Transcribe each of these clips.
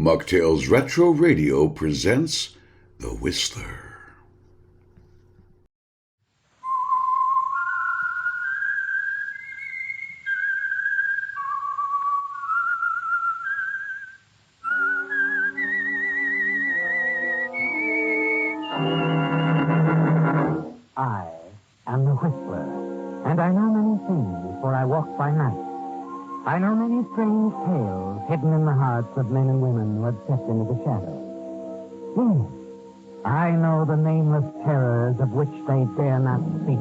Mocktails Retro Radio presents The Whistler. I am the Whistler, and I know many things, for I walk by night. I know many strange tales hidden in the hearts of men and women who have stepped into the shadows. Yes, I know the nameless terrors of which they dare not speak.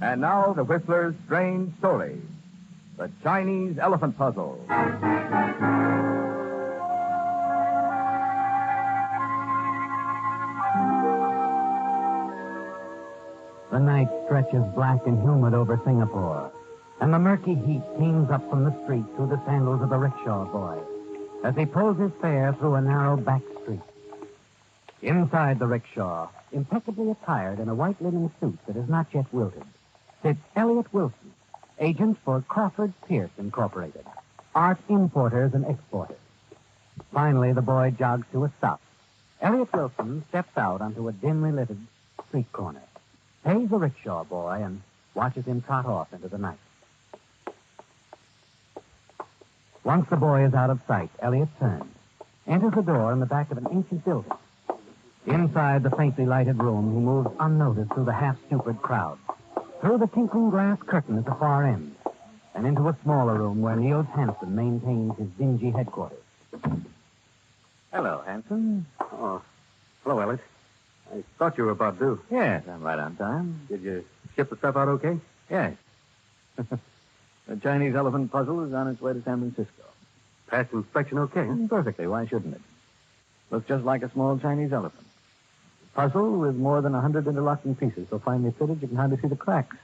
And now, the Whistler's strange story, The Chinese Elephant Puzzle. The night stretches black and humid over Singapore, and the murky heat teems up from the street through the sandals of the rickshaw boy as he pulls his fare through a narrow back street. Inside the rickshaw, impeccably attired in a white linen suit that is not yet wilted, sits Elliot Wilson, agent for Crawford Pierce Incorporated, art importers and exporters. Finally, the boy jogs to a stop. Elliot Wilson steps out onto a dimly lit street corner, pays the rickshaw boy, and watches him trot off into the night. Once the boy is out of sight, Elliot turns, enters the door in the back of an ancient building. Inside the faintly lighted room, he moves unnoticed through the half-stupid crowd, through the tinkling glass curtain at the far end, and into a smaller room where Niels Hansen maintains his dingy headquarters. Hello, Hanson. Oh, hello, Elliot. I thought you were about due. Yes, I'm right on time. Did you ship the stuff out okay? Yes. The Chinese elephant puzzle is on its way to San Francisco. Passed inspection okay, huh? Perfectly. Why shouldn't it? Looks just like a small Chinese elephant. Puzzle with more than 100 interlocking pieces, so finely fitted you can hardly see the cracks.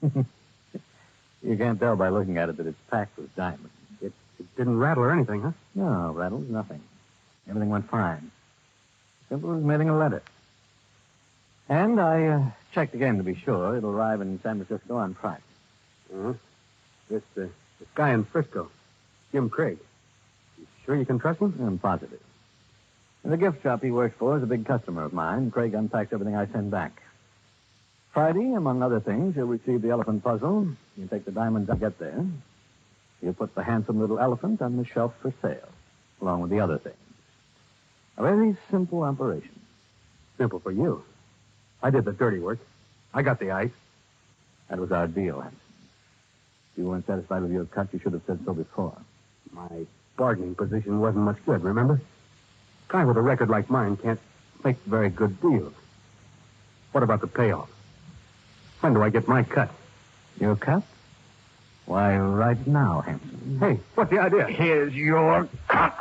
You can't tell by looking at it that it's packed with diamonds. It didn't rattle or anything, huh? No, rattles, nothing. Everything went fine. Simple as mailing a letter. And I checked again to be sure. It'll arrive in San Francisco on Friday. Uh-huh. This guy in Frisco, Jim Craig. You sure you can trust him? I'm positive. The gift shop he works for is a big customer of mine. Craig unpacks everything I send back. Friday, among other things, you'll receive the elephant puzzle. You take the diamonds I get there. You put the handsome little elephant on the shelf for sale, along with the other things. A very simple operation. Simple for you. I did the dirty work. I got the ice. That was our deal, Hanson. If you weren't satisfied with your cut, you should have said so before. My bargaining position wasn't much good, remember? A guy with a record like mine can't make very good deals. What about the payoff? When do I get my cut? Your cut? Why, right now, Hanson. Hey, what's the idea? Here's your cut.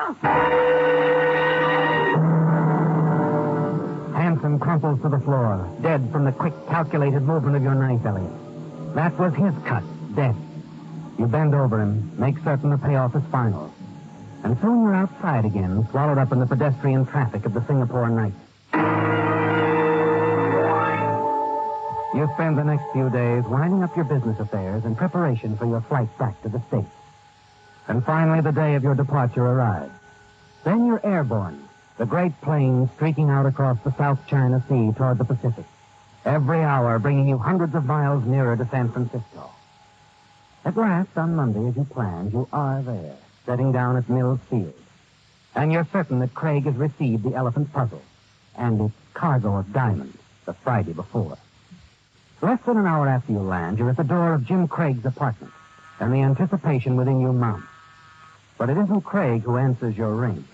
Hanson crumples to the floor, dead from the quick, calculated movement of your knife, Elliot. That was his cut, dead. You bend over him, make certain the payoff is final. And soon you're outside again, swallowed up in the pedestrian traffic of the Singapore night. You spend the next few days winding up your business affairs in preparation for your flight back to the States. And finally, the day of your departure arrives. Then you're airborne, the great plane streaking out across the South China Sea toward the Pacific, every hour bringing you hundreds of miles nearer to San Francisco. At last, on Monday, as you planned, you are there, setting down at Mills Field. And you're certain that Craig has received the elephant puzzle and its cargo of diamonds the Friday before. Less than an hour after you land, you're at the door of Jim Craig's apartment, and the anticipation within you mounts. But it isn't Craig who answers your ring.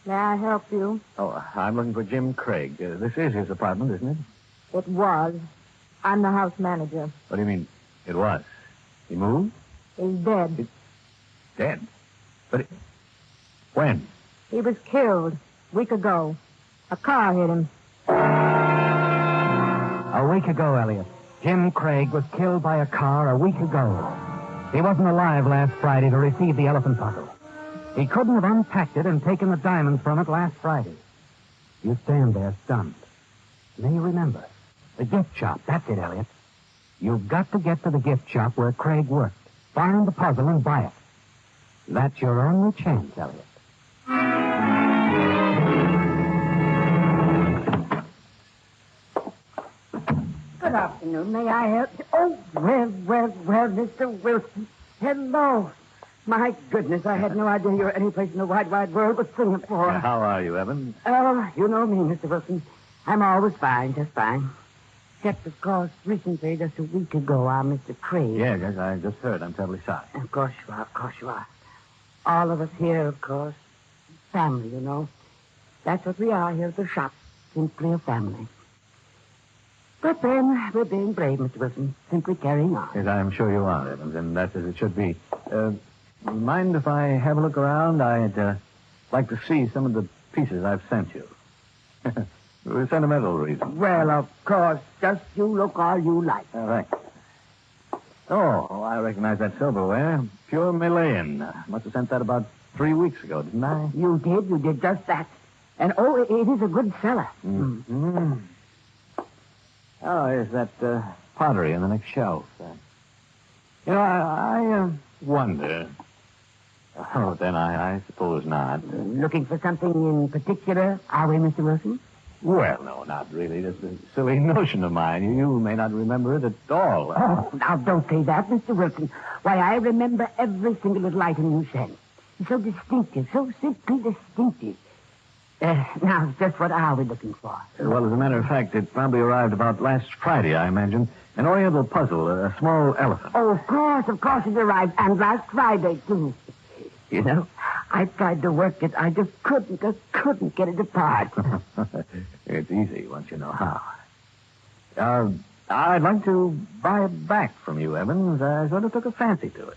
May I help you? Oh, I'm looking for Jim Craig. This is his apartment, isn't it? It was. I'm the house manager. What do you mean, it was? He moved? He's dead. Dead? But when? He was killed a week ago. A car hit him. A week ago, Elliot, Jim Craig was killed by a car a week ago. He wasn't alive last Friday to receive the elephant puzzle. He couldn't have unpacked it and taken the diamonds from it last Friday. You stand there stunned. Then you remember. The gift shop. That's it, Elliot. You've got to get to the gift shop where Craig worked. Find the puzzle and buy it. That's your only chance, Elliot. Good afternoon. May I help you? Oh, well, Mr. Wilson. Hello. My goodness, I had no idea you were any place in the wide world but Singapore. How are you, Evans? Oh, you know me, Mr. Wilson. I'm always fine, just fine. Except, of course, recently, just a week ago, our Mr. Craig. Yes, I just heard. I'm terribly sorry. Of course you are. All of us here, of course. Family, you know. That's what we are here at the shop. Simply a family. But then, we're being brave, Mr. Wilson. Simply carrying on. Yes, I'm sure you are, Evans, and that's as it should be. Mind if I have a look around? I'd like to see some of the pieces I've sent you. For sentimental reasons. Well, of course. Just you look all you like. All right. Oh, I recognize that silverware. Pure Malayan. Must have sent that about 3 weeks ago, didn't I? You did just that. And, it is a good seller. Mm-hmm. Oh, here's that pottery on the next shelf. I wonder. Oh, then I suppose not. Looking for something in particular, are we, Mr. Wilson? Well, no, not really. Just a silly notion of mine. You may not remember it at all. Oh, now don't say that, Mr. Wilson. Why, I remember every single little item you sent. It's so distinctive, so simply distinctive. Now, just what are we looking for? Well, as a matter of fact, it probably arrived about last Friday, I imagine. An oriental puzzle, a small elephant. Oh, of course it arrived. And last Friday, too. You know, I tried to work it. I just couldn't get it apart. It's easy once you know how. I'd like to buy it back from you, Evans. I sort of took a fancy to it.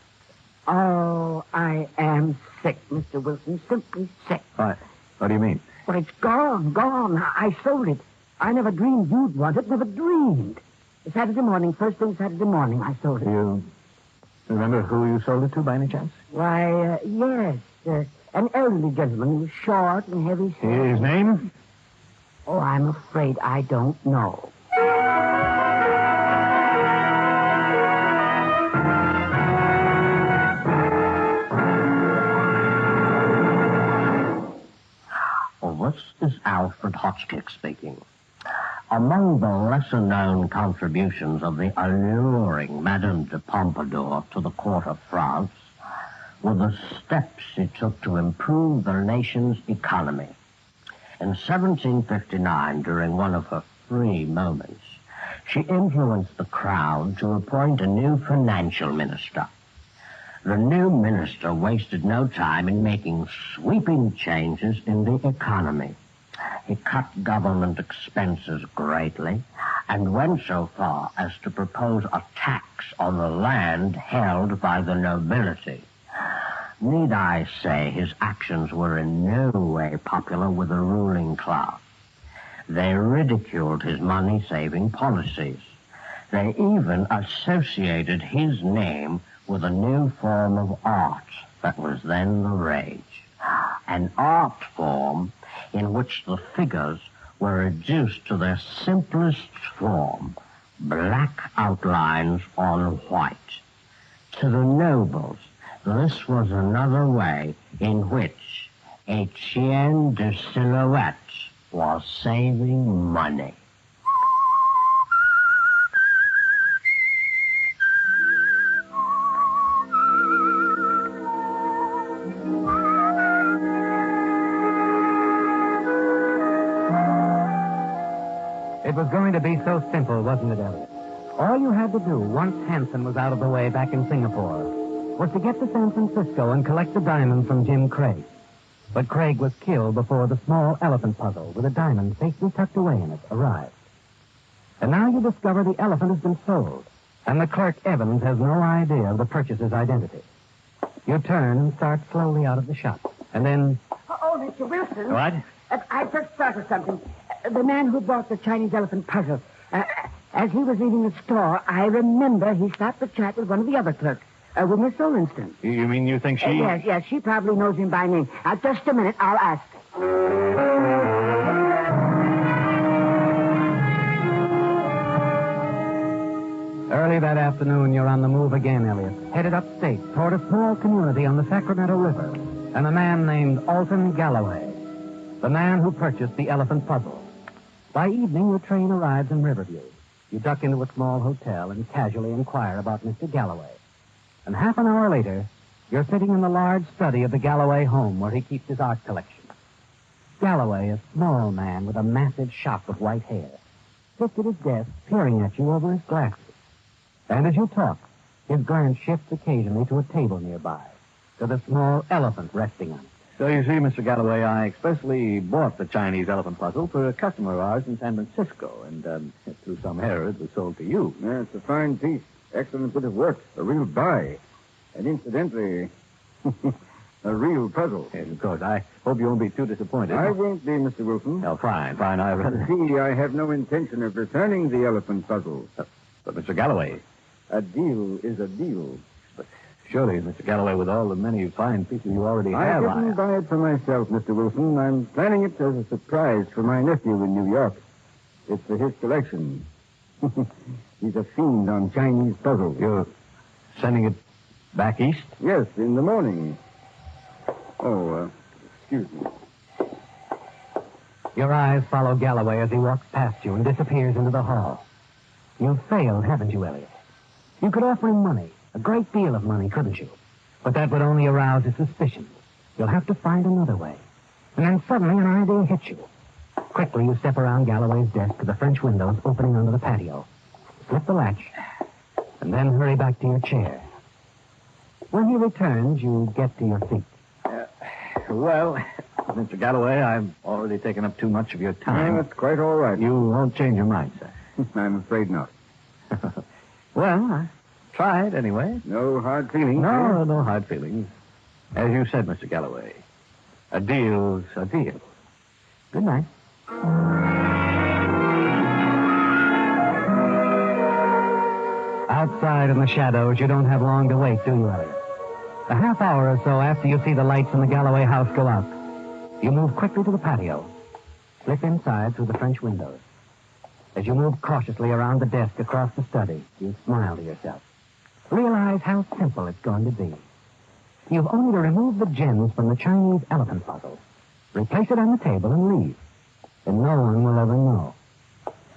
Oh, I am sick, Mr. Wilson. Simply sick. What do you mean? Well, it's gone. I sold it. I never dreamed you'd want it. Never dreamed. Saturday morning, first thing Saturday morning, I sold it. You remember who you sold it to, by any chance? Why, yes. An elderly gentleman who was short and heavy set. His name? Oh, I'm afraid I don't know. This is Alfred Hotchkiss speaking. Among the lesser-known contributions of the alluring Madame de Pompadour to the court of France were the steps she took to improve the nation's economy. In 1759, during one of her free moments, she influenced the crowd to appoint a new financial minister. The new minister wasted no time in making sweeping changes in the economy. He cut government expenses greatly and went so far as to propose a tax on the land held by the nobility. Need I say his actions were in no way popular with the ruling class. They ridiculed his money-saving policies. They even associated his name with a new form of art that was then the rage. An art form in which the figures were reduced to their simplest form, black outlines on white. To the nobles, this was another way in which Etienne de Silhouette was saving money. It was going to be so simple, wasn't it, Elliot? All you had to do, once Hanson was out of the way back in Singapore, was to get to San Francisco and collect the diamond from Jim Craig. But Craig was killed before the small elephant puzzle, with a diamond safely tucked away in it, arrived. And now you discover the elephant has been sold, and the clerk, Evans, has no idea of the purchaser's identity. You turn and start slowly out of the shop, and then... Oh, Mr. Wilson. What? I just thought of something. The man who bought the Chinese elephant puzzle, as he was leaving the store, I remember he stopped to chat with one of the other clerks, with Miss Olinston. You mean you think she... Yes, she probably knows him by name. Just a minute, I'll ask. Early that afternoon, you're on the move again, Elliot. Headed upstate toward a small community on the Sacramento River and a man named Alton Galloway, the man who purchased the elephant puzzle. By evening, your train arrives in Riverview. You duck into a small hotel and casually inquire about Mr. Galloway. And half an hour later, you're sitting in the large study of the Galloway home where he keeps his art collection. Galloway, a small man with a massive shock of white hair, sits at his desk peering at you over his glasses. And as you talk, his glance shifts occasionally to a table nearby, to the small elephant resting on it. So you see, Mr. Galloway, I expressly bought the Chinese elephant puzzle for a customer of ours in San Francisco, and through some error, it was sold to you. Yeah, it's a fine piece. Excellent bit of work. A real buy. And incidentally, a real puzzle. Yes, of course. I hope you won't be too disappointed. I won't be, Mr. Wilson. Oh, fine. I'd rather... See, I have no intention of returning the elephant puzzle. But, Mr. Galloway... A deal is a deal. But surely, Mr. Galloway, with all the many fine pieces you already have... I didn't buy it for myself, Mr. Wilson. I'm planning it as a surprise for my nephew in New York. It's for his collection. He's a fiend on Chinese puzzles. You're sending it back east? Yes, in the morning. Oh, excuse me. Your eyes follow Galloway as he walks past you and disappears into the hall. You've failed, haven't you, Elliot? You could offer him money, a great deal of money, couldn't you? But that would only arouse his suspicions. You'll have to find another way. And then suddenly an idea hits you. Quickly, you step around Galloway's desk to the French windows opening onto the patio. Slip the latch, and then hurry back to your chair. When he returns, you get to your feet. Well, Mr. Galloway, I've already taken up too much of your time. That's quite all right. You won't change your mind, sir. I'm afraid not. Well, I tried anyway. No hard feelings. No hard feelings. As you said, Mr. Galloway, a deal's a deal. Good night. Outside in the shadows, you don't have long to wait, do you, Elliot? A half hour or so after you see the lights in the Galloway house go out, you move quickly to the patio, slip inside through the French windows. As you move cautiously around the desk across the study, you smile to yourself. Realize how simple it's going to be. You've only to remove the gems from the Chinese elephant puzzle, replace it on the table, and leave. And no one will ever know.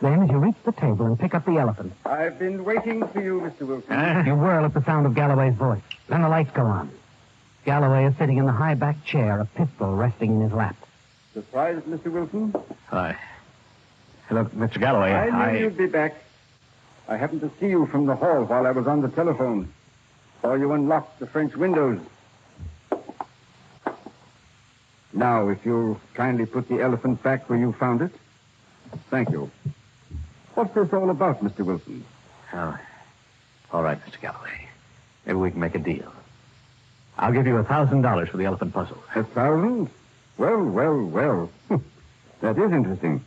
Then, as you reach the table and pick up the elephant, I've been waiting for you, Mr. Wilson. you whirl at the sound of Galloway's voice. Then the lights go on. Galloway is sitting in the high-backed chair, a pistol resting in his lap. Surprised, Mr. Wilson? Look, Mr. Galloway, I knew you'd be back. I happened to see you from the hall while I was on the telephone. Saw you unlock the French windows. Now, if you'll kindly put the elephant back where you found it. Thank you. What's this all about, Mr. Wilson? Oh, all right, Mr. Galloway. Maybe we can make a deal. I'll give you $1,000 for the elephant puzzle. 1,000? Well. That is interesting.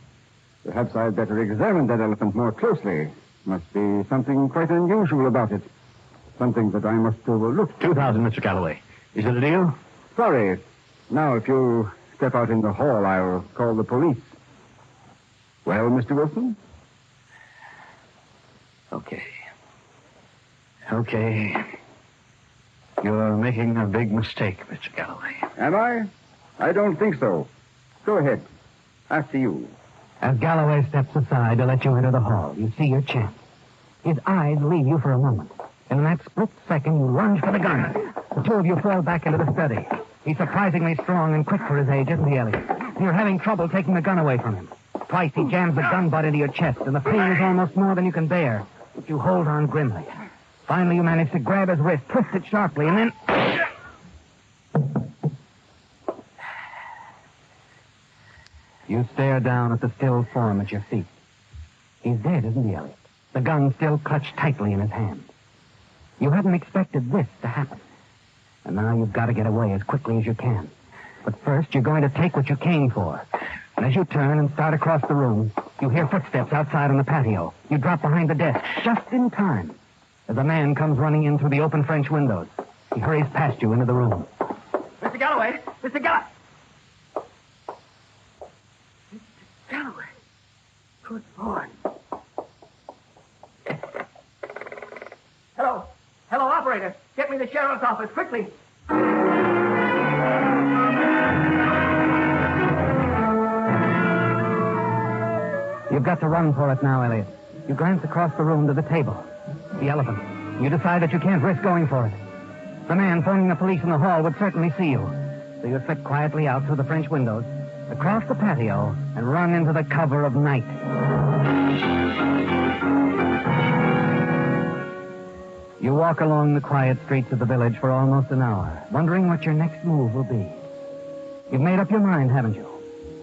Perhaps I'd better examine that elephant more closely. Must be something quite unusual about it. Something that I must overlook. 2,000, Mr. Galloway. Is it a deal? Sorry. Now, if you step out in the hall, I'll call the police. Well, Mr. Wilson? Okay. You're making a big mistake, Mr. Galloway. Am I? I don't think so. Go ahead. After you. As Galloway steps aside to let you enter the hall, you see your chance. His eyes leave you for a moment. And in that split second, you lunge for the gun. The two of you fall back into the study. He's surprisingly strong and quick for his age, isn't he, Elliot? You're having trouble taking the gun away from him. Twice he jams the gun butt into your chest, and the pain is almost more than you can bear. But you hold on grimly. Finally, you manage to grab his wrist, twist it sharply, and then... You stare down at the still form at your feet. He's dead, isn't he, Elliot? The gun still clutched tightly in his hand. You hadn't expected this to happen. And now you've got to get away as quickly as you can. But first, you're going to take what you came for. And as you turn and start across the room, you hear footsteps outside on the patio. You drop behind the desk, just in time, as a man comes running in through the open French windows. He hurries past you into the room. Mr. Galloway! Mr. Galloway! Galloway. Good boy. Operator, get me the sheriff's office, quickly. You've got to run for it now, Elliot. You glance across the room to the table. The elephant. You decide that you can't risk going for it. The man phoning the police in the hall would certainly see you. So you slip quietly out through the French windows, across the patio, and run into the cover of night. You walk along the quiet streets of the village for almost an hour, wondering what your next move will be. You've made up your mind, haven't you?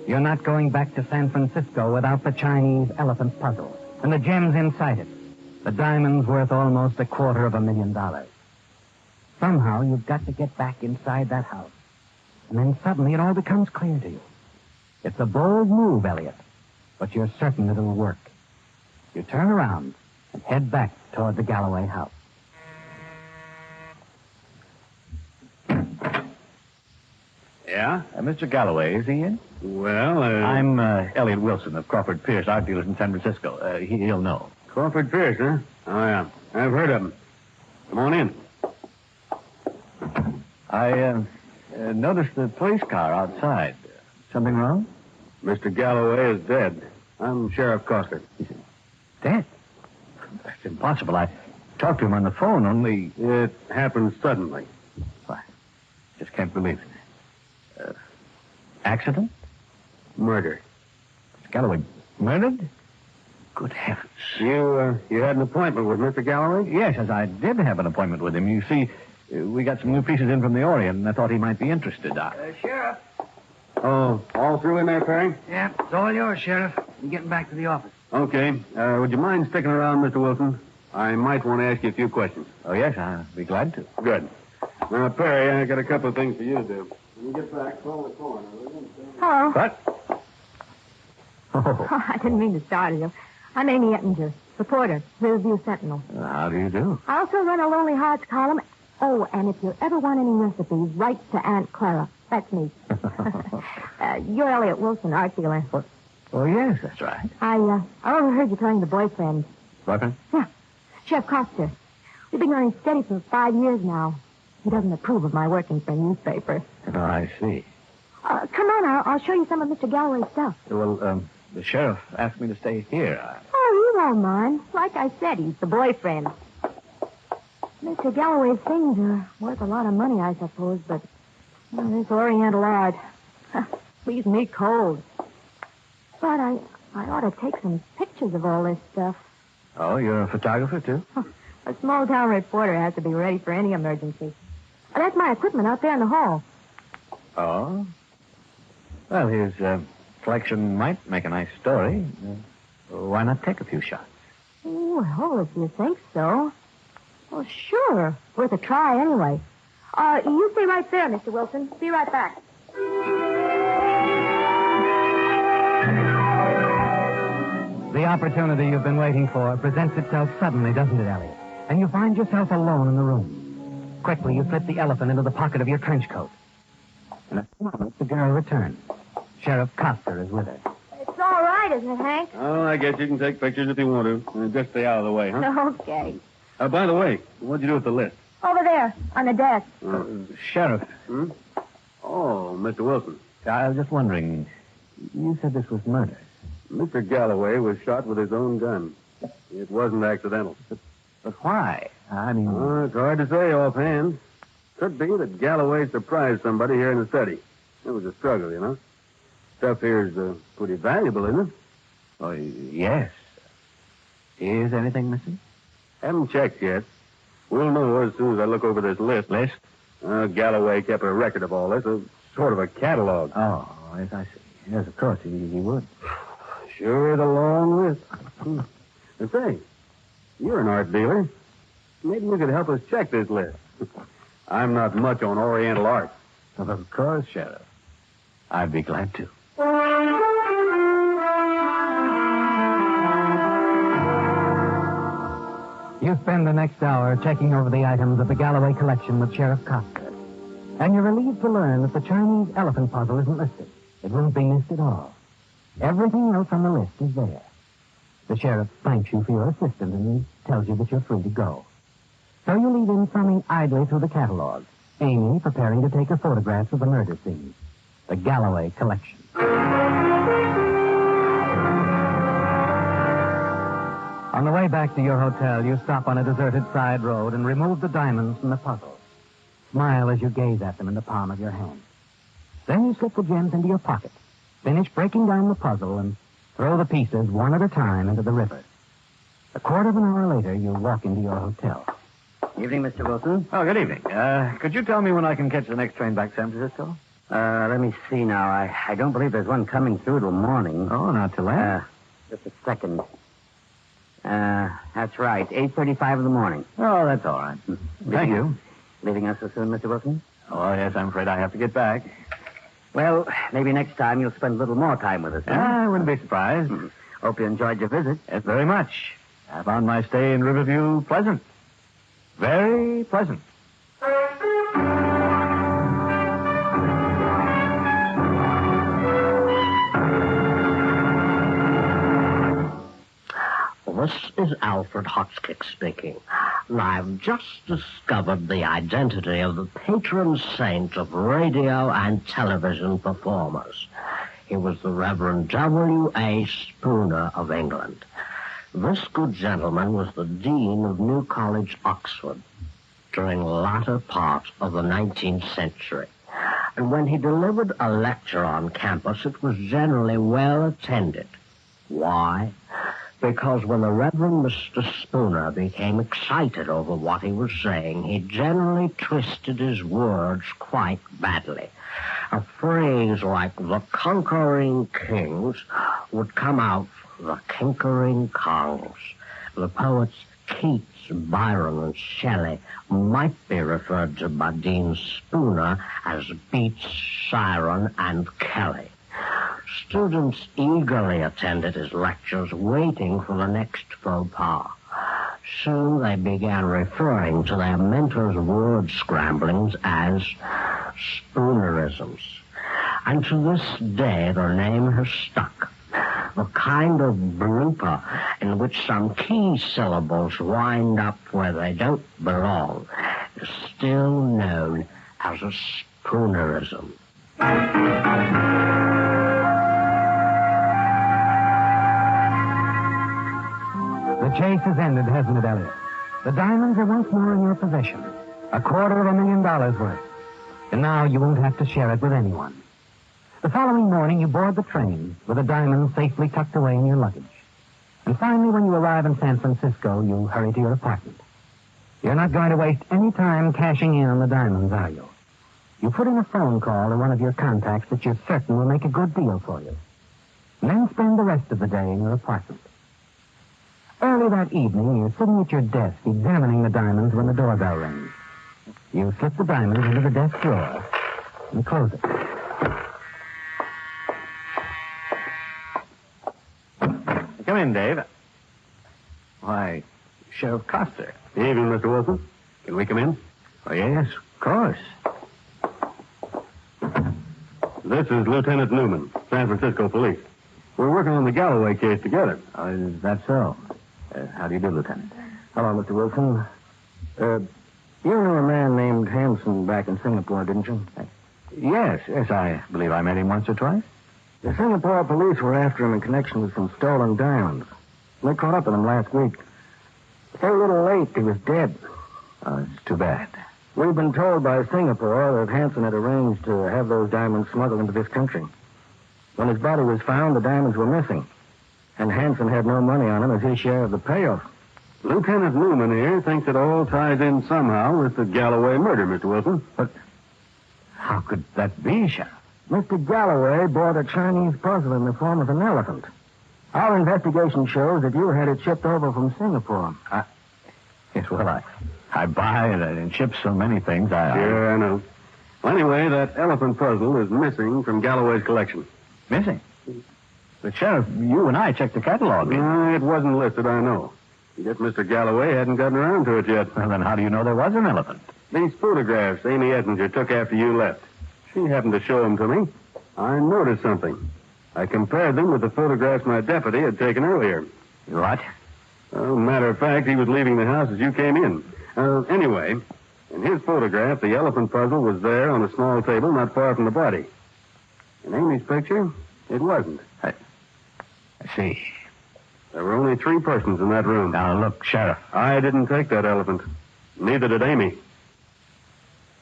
You're not going back to San Francisco without the Chinese elephant puzzle and the gems inside it. The diamonds worth almost $250,000. Somehow you've got to get back inside that house. And then suddenly it all becomes clear to you. It's a bold move, Elliot, but you're certain it'll work. You turn around and head back toward the Galloway house. Yeah? Mr. Galloway, is he in? Well, I'm Elliot Wilson of Crawford Pierce, art dealers in San Francisco. He'll know. Crawford Pierce, huh? Oh, yeah. I've heard of him. Come on in. I noticed the police car outside. Something wrong? Mr. Galloway is dead. I'm Sheriff Coster. Dead? That's impossible. I talked to him on the phone, only... It happened suddenly. I just can't believe it. Accident? Murder. Mr. Galloway murdered? Good heavens. You had an appointment with Mr. Galloway? Yes, as I did have an appointment with him. You see, we got some new pieces in from the Orient, and I thought he might be interested. Sheriff. Oh, all through in there, Perry? Yeah, it's all yours, Sheriff. I'm getting back to the office. Okay. Would you mind sticking around, Mr. Wilson? I might want to ask you a few questions. Oh, yes, I'll be glad to. Good. Now, Perry, I got a couple of things for you to do. When you get back, call the coroner. Hello. What? Oh, I didn't mean to startle you. I'm Amy Ettinger, reporter, Riverview Sentinel. How do you do? I also run a Lonely Hearts column. Oh, and if you ever want any recipes, write to Aunt Clara. That's me. You're Elliot Wilson, art dealer. Oh, yes, that's right. I overheard you telling the boyfriend. Boyfriend? Yeah, Chef Coster. We've been running steady for 5 years now. He doesn't approve of my working for a newspaper. Oh, I see. Come on, I'll show you some of Mr. Galloway's stuff. Well, the sheriff asked me to stay here. Oh, you won't mind. Like I said, he's the boyfriend. Mr. Galloway's things are worth a lot of money, I suppose, but this Oriental art leaves me cold. But I ought to take some pictures of all this stuff. Oh, you're a photographer, too? A small-town reporter has to be ready for any emergency. That's my equipment out there in the hall. Oh? Well, his collection might make a nice story. Why not take a few shots? Well, if you think so. Well, sure. Worth a try anyway. You stay right there, Mr. Wilson. Be right back. The opportunity you've been waiting for presents itself suddenly, doesn't it, Elliot? And you find yourself alone in the room. Quickly, you slip the elephant into the pocket of your trench coat. In a moment, the girl returns. Sheriff Coster is with her. It's all right, isn't it, Hank? Oh, I guess you can take pictures if you want to. Just stay out of the way, huh? Okay. By the way, what'd you do with the list? Over there, on the desk. Sheriff, Oh, Mr. Wilson. I was just wondering, you said this was murder. Mr. Galloway was shot with his own gun. It wasn't accidental. But why? I mean... It's hard to say offhand. Could be that Galloway surprised somebody here in the study. It was a struggle, you know. Stuff here's pretty valuable, isn't it? Oh, yes. Is anything missing? Haven't checked yet. We'll know as soon as I look over this list. List? Galloway kept a record of all this, sort of a catalog. Oh, yes, I see. Yes, of course, he would. Sure is a long list. Say, you're an art dealer. Maybe you could help us check this list. I'm not much on Oriental art. Of course, Sheriff. I'd be glad to. You spend the next hour checking over the items of the Galloway collection with Sheriff Coster. And you're relieved to learn that the Chinese elephant puzzle isn't listed. It won't be missed at all. Everything else on the list is there. The sheriff thanks you for your assistance and he tells you that you're free to go. So you leave him thumbing idly through the catalog, Amy preparing to take her photographs of the murder scene. The Galloway collection. On the way back to your hotel, you stop on a deserted side road and remove the diamonds from the puzzle. Smile as you gaze at them in the palm of your hand. Then you slip the gems into your pocket, finish breaking down the puzzle, and throw the pieces one at a time into the river. A quarter of an hour later, you walk into your hotel. Evening, Mr. Wilson. Oh, good evening. Could you tell me when I can catch the next train back to San Francisco? Let me see now. I don't believe there's one coming through till morning. Oh, not till then. Just a second. That's right. 8:35 in the morning. Oh, that's all right. Thank you. Leaving us so soon, Mr. Wilson? Oh, yes, I'm afraid I have to get back. Well, maybe next time you'll spend a little more time with us, huh? I wouldn't be surprised. Hope you enjoyed your visit. Yes, very much. I found my stay in Riverview pleasant. Very pleasant. This is Alfred Hotchkiss speaking. I've just discovered the identity of the patron saint of radio and television performers. He was the Reverend W.A. Spooner of England. This good gentleman was the Dean of New College, Oxford, during the latter part of the 19th century. And when he delivered a lecture on campus, it was generally well attended. Why? Because when the Reverend Mr. Spooner became excited over what he was saying, he generally twisted his words quite badly. A phrase like the conquering kings would come out the kinkering kongs. The poets Keats, Byron, and Shelley might be referred to by Dean Spooner as Beats, Siren, and Kelly. Students eagerly attended his lectures, waiting for the next faux pas. Soon they began referring to their mentor's word scramblings as Spoonerisms. And to this day, the name has stuck. The kind of blooper in which some key syllables wind up where they don't belong is still known as a Spoonerism. The chase has ended, hasn't it, Elliot? The diamonds are once more in your possession. $250,000 worth. And now you won't have to share it with anyone. The following morning, you board the train with the diamonds safely tucked away in your luggage. And finally, when you arrive in San Francisco, you hurry to your apartment. You're not going to waste any time cashing in on the diamonds, are you? You put in a phone call to one of your contacts that you're certain will make a good deal for you. And then spend the rest of the day in your apartment. Early that evening, you're sitting at your desk examining the diamonds when the doorbell rings. You slip the diamonds into the desk drawer and close it. Come in, Dave. Why, Sheriff Coster. Evening, Mr. Wilson. Can we come in? Oh, yes, of course. This is Lieutenant Newman, San Francisco Police. We're working on the Galloway case together. Is that so? How do you do, Lieutenant? Hello, Mr. Wilson. You knew a man named Hanson back in Singapore, didn't you? Yes, I believe I met him once or twice. The Singapore police were after him in connection with some stolen diamonds. They caught up with him last week. So little late, he was dead. Oh, it's too bad. We've been told by Singapore that Hanson had arranged to have those diamonds smuggled into this country. When his body was found, the diamonds were missing. And Hanson had no money on him as his share of the payoff. Lieutenant Newman here thinks it all ties in somehow with the Galloway murder, Mr. Wilson. But how could that be, Sheriff? Mr. Galloway bought a Chinese puzzle in the form of an elephant. Our investigation shows that you had it shipped over from Singapore. Yes, well, I buy and ship so many things. Sure, I know. Well, anyway, that elephant puzzle is missing from Galloway's collection. Missing? But, Sheriff, you and I checked the catalog. It wasn't listed, I know. Yet Mr. Galloway hadn't gotten around to it yet. Well, then how do you know there was an elephant? These photographs Amy Ettinger took after you left. She happened to show them to me. I noticed something. I compared them with the photographs my deputy had taken earlier. What? Well, matter of fact, he was leaving the house as you came in. Anyway, in his photograph, the elephant puzzle was there on a small table not far from the body. In Amy's picture, it wasn't. I see. There were only 3 persons in that room. Now, look, Sheriff. I didn't take that elephant. Neither did Amy.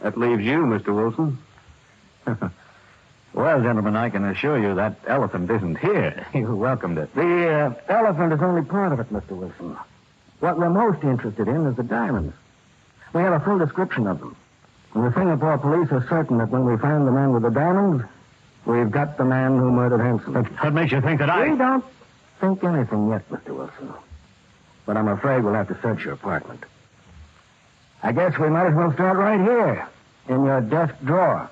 That leaves you, Mr. Wilson. Well, gentlemen, I can assure you that elephant isn't here. You welcomed it. The elephant is only part of it, Mr. Wilson. What we're most interested in is the diamonds. We have a full description of them. And the Singapore police are certain that when we find the man with the diamonds, we've got the man who murdered Hanson. What makes you think that We don't think anything yet, Mr. Wilson. But I'm afraid we'll have to search your apartment. I guess we might as well start right here, in your desk drawer.